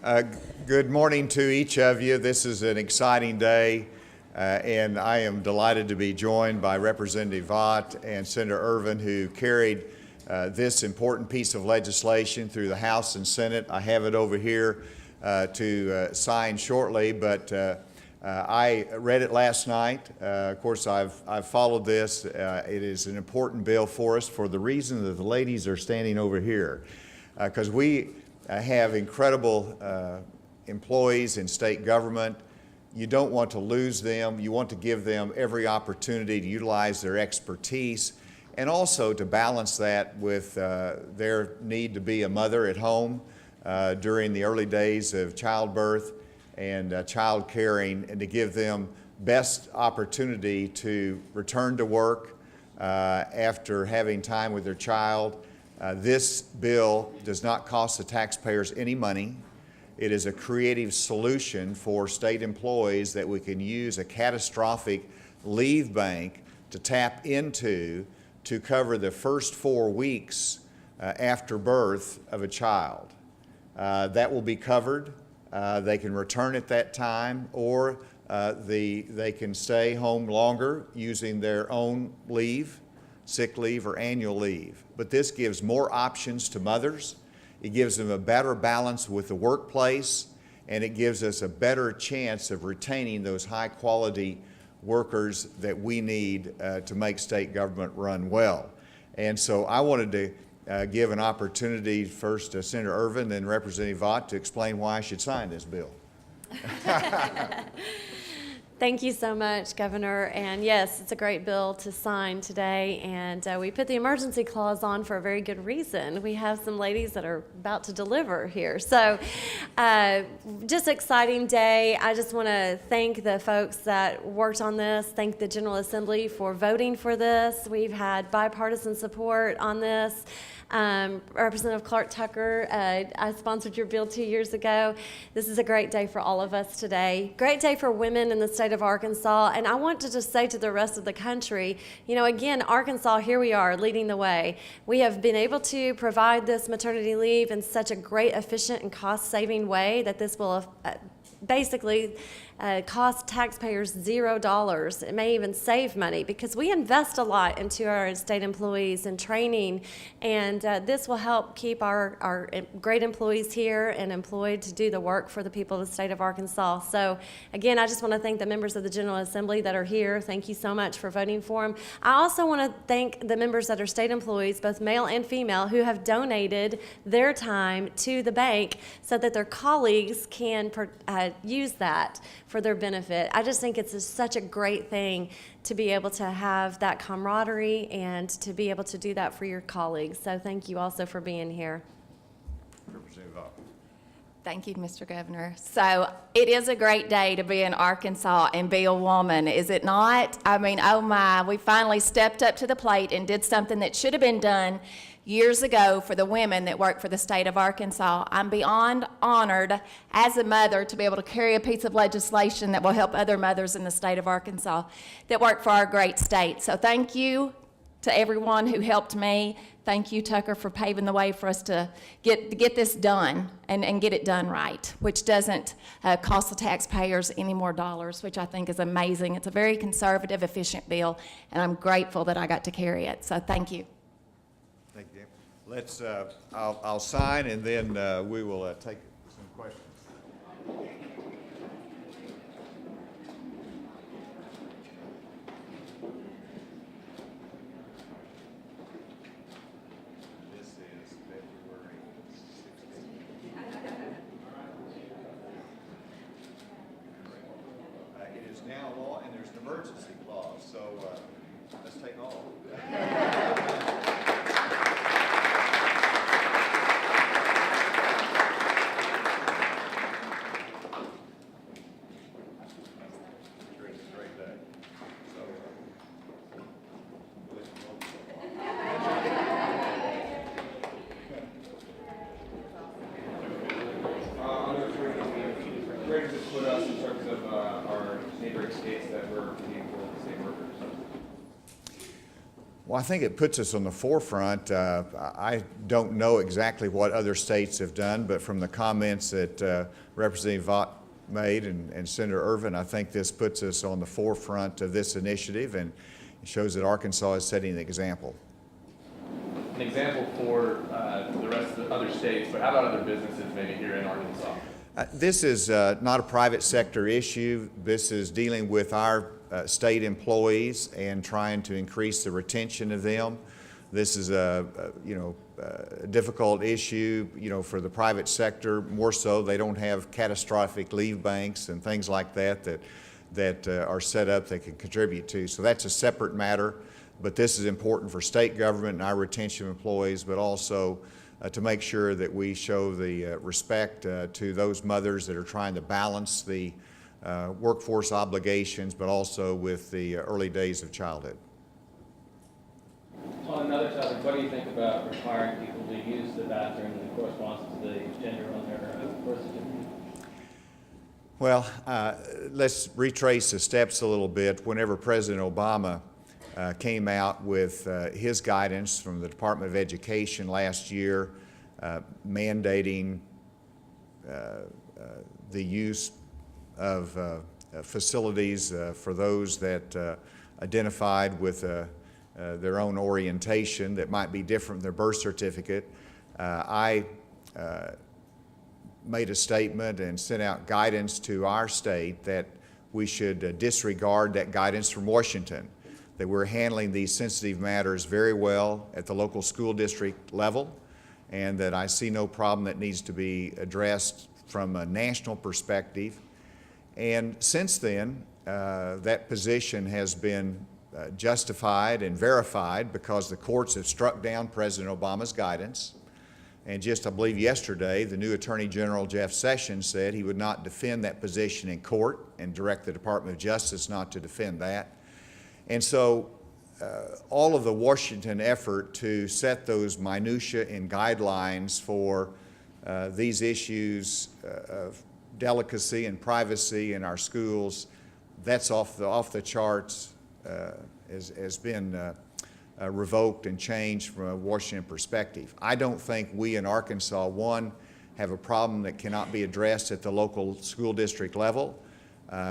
Uh, Good morning to each of you. This is an exciting day, and I am delighted to be joined by Representative Vaught and Senator Irvin, who carried this important piece of legislation through the House and Senate. I have it over here to sign shortly, but I read it last night. Of course, I've followed this. It is an important bill for us for the reason that the ladies are standing over here, because we have incredible employees in state government. You don't want to lose them. You want to give them every opportunity to utilize their expertise, and also to balance that with their need to be a mother at home during the early days of childbirth and child caring, and to give them best opportunity to return to work after having time with their child. This bill does not cost the taxpayers any money. It is a creative solution for state employees that we can use a catastrophic leave bank to tap into to cover the first 4 weeks after birth of a child. That will be covered. They can return at that time, or they can stay home longer using their own leave, sick leave or annual leave. But this gives more options to mothers. It gives them a better balance with the workplace, and it gives us a better chance of retaining those high-quality workers that we need to make state government run well. And so I wanted to give an opportunity first to Senator Irvin, then Representative Vaught, to explain why I should sign this bill. Thank you so much, Governor. And yes, it's a great bill to sign today. And we put the emergency clause on for a very good reason. We have some ladies that are about to deliver here. So just exciting day. I just want to thank the folks that worked on this. Thank the General Assembly for voting for this. We've had bipartisan support on this. Representative Clark Tucker, I sponsored your bill 2 years ago. This is a great day for all of us today. Great day for women in the state of Arkansas. And I want to just say to the rest of the country, you know, again, Arkansas, here we are leading the way. We have been able to provide this maternity leave in such a great, efficient, and cost-saving way that this will basically cost taxpayers $0. It may even save money because we invest a lot into our state employees and training, and this will help keep our great employees here and employed to do the work for the people of the state of Arkansas. So again, I just want to thank the members of the General Assembly that are here. Thank you so much for voting for them. I also want to thank the members that are state employees, both male and female, who have donated their time to the bank so that their colleagues can use that for their benefit. I just think it's such a great thing to be able to have that camaraderie and to be able to do that for your colleagues. So thank you also for being here. Thank you, Mr. Governor. So it is a great day to be in Arkansas and be a woman, is it not? I mean, oh my, we finally stepped up to the plate and did something that should have been done years ago for the women that work for the state of Arkansas. I'm beyond honored as a mother to be able to carry a piece of legislation that will help other mothers in the state of Arkansas that work for our great state. So thank you to everyone who helped me. Thank you, Tucker, for paving the way for us to get this done and get it done right, which doesn't cost the taxpayers any more dollars, which I think is amazing. It's a very conservative, efficient bill, and I'm grateful that I got to carry it. So thank you. Thank you. Let's, I'll sign, and then we will take some questions. This is February 16th. It is now law, and there's an emergency clause, so let's take all. Where does it put us in terms of our neighboring states that we're paying for the same workers? Well, I think it puts us on the forefront. I don't know exactly what other states have done, but from the comments that Representative Vaught made and Senator Irvin, I think this puts us on the forefront of this initiative, and it shows that Arkansas is setting an example. An example for the rest of the other states, but how about other businesses maybe here in Arkansas? This is not a private sector issue. This is dealing with our state employees and trying to increase the retention of them. This is a difficult issue, for the private sector. More so, they don't have catastrophic leave banks and things like that are set up that can contribute to. So that's a separate matter. But this is important for state government and our retention of employees, but also to make sure that we show the respect to those mothers that are trying to balance the workforce obligations, but also with the early days of childhood. On another topic, what do you think about requiring people to use the bathroom that corresponds to the gender on their birth certificate? Well, let's retrace the steps a little bit. Whenever President Obama came out with his guidance from the Department of Education last year, mandating the use of facilities for those that identified with their own orientation that might be different from their birth certificate. I made a statement and sent out guidance to our state that we should disregard that guidance from Washington, that we're handling these sensitive matters very well at the local school district level, and that I see no problem that needs to be addressed from a national perspective. And since then, that position has been justified and verified because the courts have struck down President Obama's guidance. And just, I believe yesterday, the new Attorney General Jeff Sessions said he would not defend that position in court and direct the Department of Justice not to defend that. And so all of the Washington effort to set those minutia and guidelines for these issues of delicacy and privacy in our schools, that's off the charts, has been revoked and changed from a Washington perspective. I don't think we in Arkansas, one, have a problem that cannot be addressed at the local school district level.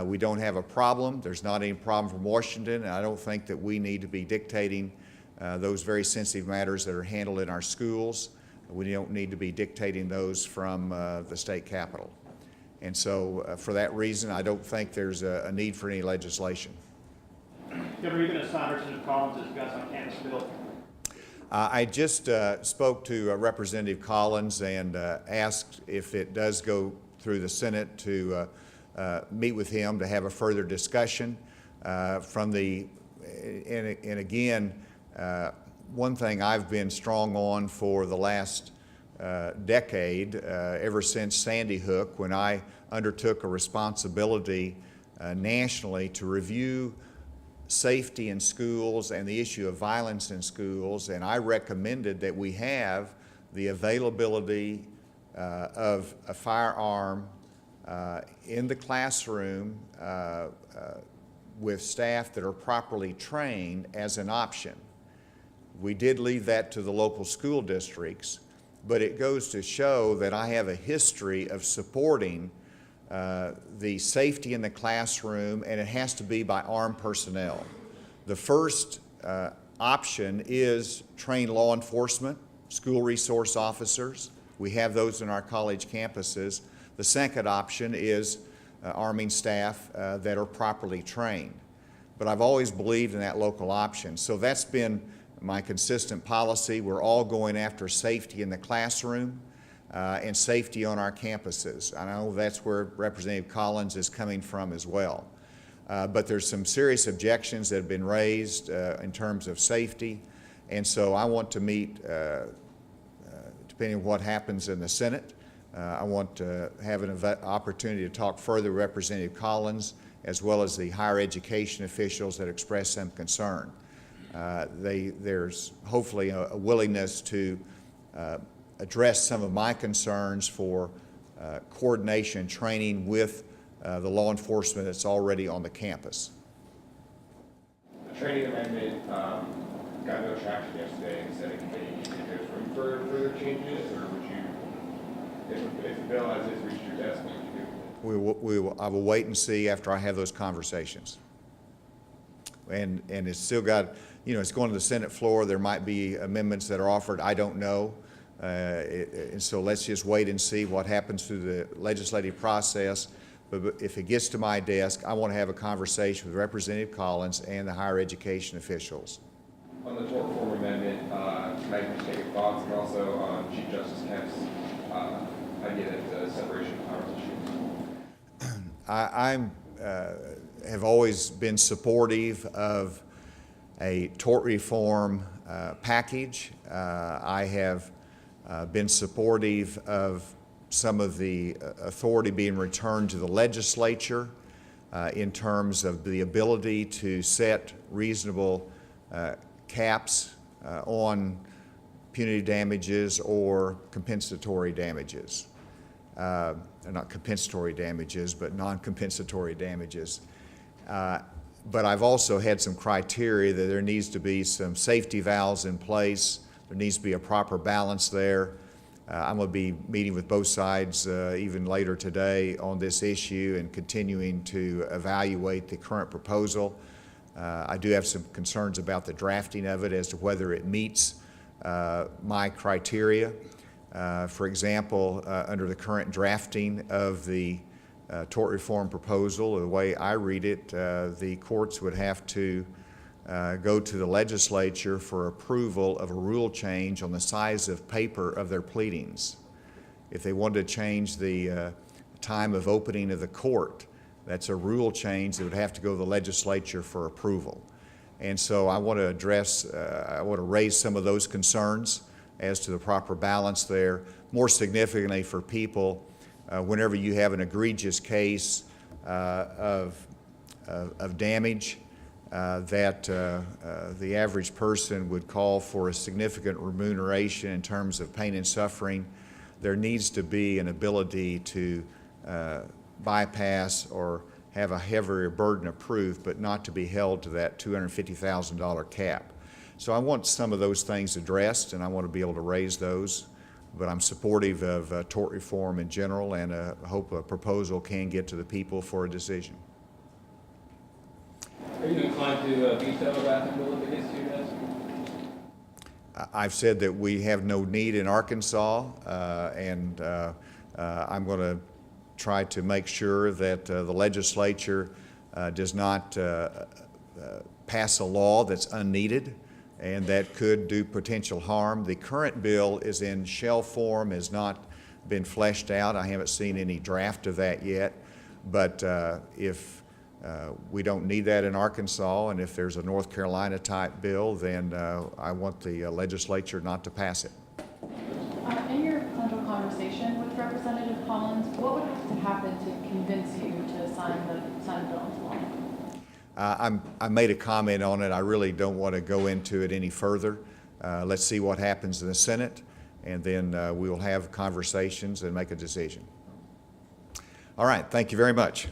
We don't have a problem. There's not any problem from Washington, and I don't think that we need to be dictating those very sensitive matters that are handled in our schools. We don't need to be dictating those from the state capitol. And so for that reason, I don't think there's a need for any legislation. Governor, you're going to sign Representative Collins' Guns on Campus bill? I just spoke to Representative Collins and asked if it does go through the Senate to meet with him to have a further discussion and again, one thing I've been strong on for the last decade, ever since Sandy Hook, when I undertook a responsibility nationally to review safety in schools and the issue of violence in schools, and I recommended that we have the availability of a firearm in the classroom with staff that are properly trained as an option. We did leave that to the local school districts, but it goes to show that I have a history of supporting the safety in the classroom, and it has to be by armed personnel. The first option is trained law enforcement, school resource officers. We have those in our college campuses. The second option is arming staff that are properly trained. But I've always believed in that local option. So that's been my consistent policy. We're all going after safety in the classroom and safety on our campuses. I know that's where Representative Collins is coming from as well. But there's some serious objections that have been raised in terms of safety. And so I want to meet, depending on what happens in the Senate, I want to have an opportunity to talk further with Representative Collins as well as the higher education officials that express some concern. There's hopefully a willingness to address some of my concerns for coordination training with the law enforcement that's already on the campus. A training amendment got no traction yesterday in setting committee, do you think there's room for further changes, or would you, if the bill as is reached your desk, what would you do? I will wait and see after I have those conversations. And it's still got, it's going to the Senate floor. There might be amendments that are offered. I don't know. And so let's just wait and see what happens through the legislative process. But if it gets to my desk, I want to have a conversation with Representative Collins and the higher education officials. On the tort reform amendment, can I just take your thoughts, and also on Chief Justice Kemp's idea that the separation of powers issue? I have always been supportive of a tort reform package. I have been supportive of some of the authority being returned to the legislature in terms of the ability to set reasonable caps on punitive damages or compensatory damages. Not compensatory damages, but non-compensatory damages. But I've also had some criteria that there needs to be some safety valves in place. There needs to be a proper balance there. I'm going to be meeting with both sides even later today on this issue and continuing to evaluate the current proposal. I do have some concerns about the drafting of it as to whether it meets my criteria. For example, under the current drafting of the tort reform proposal, the way I read it, the courts would have to go to the legislature for approval of a rule change on the size of paper of their pleadings. If they wanted to change the time of opening of the court, that's a rule change that would have to go to the legislature for approval. And so I want to I want to raise some of those concerns as to the proper balance there. More significantly for people, whenever you have an egregious case of damage, that the average person would call for a significant remuneration in terms of pain and suffering, there needs to be an ability to bypass or have a heavier burden of proof, but not to be held to that $250,000 cap. So I want some of those things addressed, and I want to be able to raise those. But I'm supportive of tort reform in general, and hope a proposal can get to the people for a decision. Are you inclined to veto a bathroom bill if it gets to your desk? I've said that we have no need in Arkansas, and I'm going to try to make sure that the legislature does not pass a law that's unneeded and that could do potential harm. The current bill is in shell form, has not been fleshed out. I haven't seen any draft of that yet, but if we don't need that in Arkansas, and if there's a North Carolina type bill, then I want the legislature not to pass it. In your potential conversation with Representative Collins, what would have to happen to convince you to sign the bill into law? I made a comment on it. I really don't want to go into it any further. Let's see what happens in the Senate, and then we will have conversations and make a decision. All right, thank you very much.